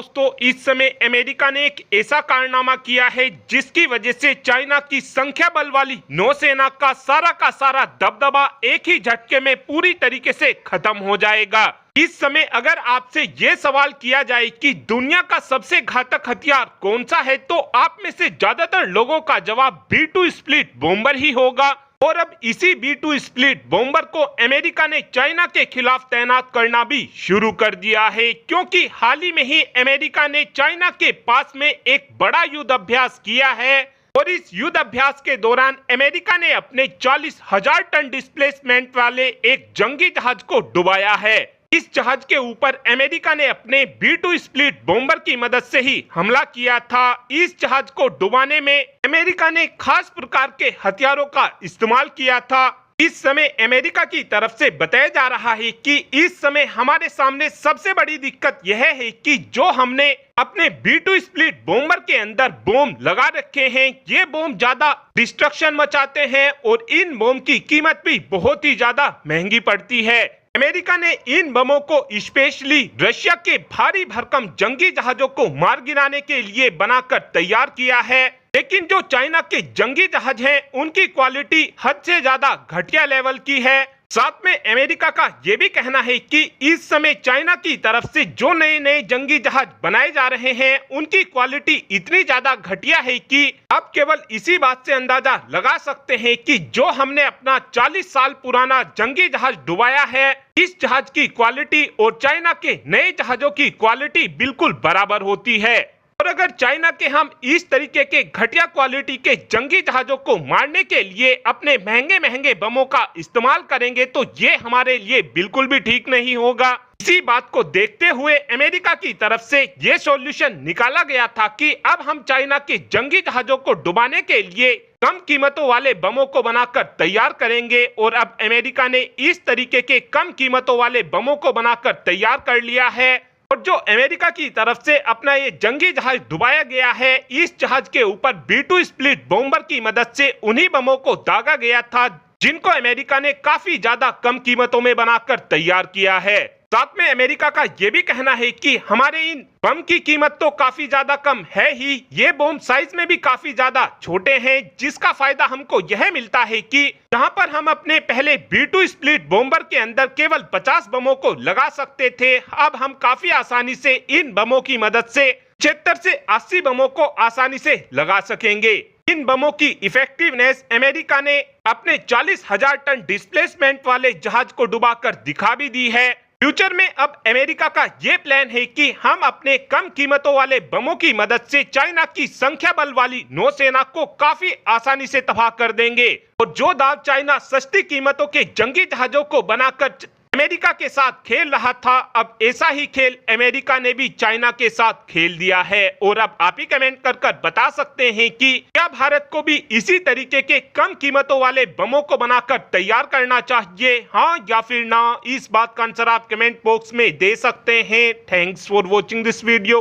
दोस्तों, इस समय अमेरिका ने एक ऐसा कारनामा किया है जिसकी वजह से चाइना की संख्या बल वाली नौसेना का सारा दबदबा एक ही झटके में पूरी तरीके से खत्म हो जाएगा। इस समय अगर आपसे ये सवाल किया जाए कि दुनिया का सबसे घातक हथियार कौन सा है, तो आप में से ज्यादातर लोगों का जवाब B2 स्प्लिट बॉम्बर ही होगा। और अब इसी B2 स्प्लिट बॉम्बर को अमेरिका ने चाइना के खिलाफ तैनात करना भी शुरू कर दिया है, क्योंकि हाल ही में ही अमेरिका ने चाइना के पास में एक बड़ा युद्ध अभ्यास किया है। और इस युद्ध अभ्यास के दौरान अमेरिका ने अपने 40,000 टन डिस्प्लेसमेंट वाले एक जंगी जहाज को डुबाया है। इस जहाज के ऊपर अमेरिका ने अपने B2 स्प्लिट बॉम्बर की मदद से ही हमला किया था। इस जहाज को डुबाने में अमेरिका ने खास प्रकार के हथियारों का इस्तेमाल किया था। इस समय अमेरिका की तरफ से बताया जा रहा है कि इस समय हमारे सामने सबसे बड़ी दिक्कत यह है कि जो हमने अपने B2 स्प्लिट बॉम्बर के अंदर बम लगा रखे हैं, ये बम ज्यादा डिस्ट्रक्शन मचाते हैं और इन बम की कीमत भी बहुत ही ज्यादा महंगी पड़ती है। अमेरिका ने इन बमों को स्पेशली रशिया के भारी भरकम जंगी जहाजों को मार गिराने के लिए बनाकर तैयार किया है, लेकिन जो चाइना के जंगी जहाज हैं, उनकी क्वालिटी हद से ज्यादा घटिया लेवल की है। साथ में अमेरिका का ये भी कहना है कि इस समय चाइना की तरफ से जो नए जंगी जहाज बनाए जा रहे हैं, उनकी क्वालिटी इतनी ज्यादा घटिया है कि आप केवल इसी बात से अंदाजा लगा सकते हैं कि जो हमने अपना 40 साल पुराना जंगी जहाज डुबाया है, इस जहाज की क्वालिटी और चाइना के नए जहाजों की क्वालिटी बिल्कुल बराबर होती है। और अगर चाइना के हम इस तरीके के घटिया क्वालिटी के जंगी जहाजों को मारने के लिए अपने महंगे बमों का इस्तेमाल करेंगे, तो ये हमारे लिए बिल्कुल भी ठीक नहीं होगा। इसी बात को देखते हुए अमेरिका की तरफ से ये सॉल्यूशन निकाला गया था कि अब हम चाइना के जंगी जहाजों को डुबाने के लिए कम कीमतों वाले बमों को बनाकर तैयार करेंगे। और अब अमेरिका ने इस तरीके के कम कीमतों वाले बमों को बनाकर तैयार कर लिया है। और जो अमेरिका की तरफ से अपना ये जंगी जहाज डुबाया गया है, इस जहाज के ऊपर B2 स्प्लिट बॉम्बर की मदद से उन्हीं बमों को दागा गया था जिनको अमेरिका ने काफी ज्यादा कम कीमतों में बनाकर तैयार किया है। साथ में अमेरिका का ये भी कहना है कि हमारे इन बम की कीमत तो काफी ज्यादा कम है ही, ये बम साइज में भी काफी ज्यादा छोटे हैं, जिसका फायदा हमको यह मिलता है कि जहां पर हम अपने पहले B2 स्प्लिट बॉम्बर के अंदर केवल 50 बमों को लगा सकते थे, अब हम काफी आसानी से इन बमों की मदद से 76 से 80 बमों को आसानी से लगा सकेंगे। इन बमों की इफेक्टिवनेस अमेरिका ने अपने 40,000 टन डिस्प्लेसमेंट वाले जहाज को डुबाकर दिखा भी दी है। फ्यूचर में अब अमेरिका का ये प्लान है कि हम अपने कम कीमतों वाले बमों की मदद से चाइना की संख्या बल वाली नौसेना को काफी आसानी से तबाह कर देंगे। और जो दाव चाइना सस्ती कीमतों के जंगी जहाजों को बनाकर अमेरिका के साथ खेल रहा था, अब ऐसा ही खेल अमेरिका ने भी चाइना के साथ खेल दिया है। और अब आप ही कमेंट कर बता सकते हैं कि क्या भारत को भी इसी तरीके के कम कीमतों वाले बमों को बनाकर तैयार करना चाहिए, हाँ या फिर ना। इस बात का आंसर आप कमेंट बॉक्स में दे सकते हैं। Thanks for watching this video.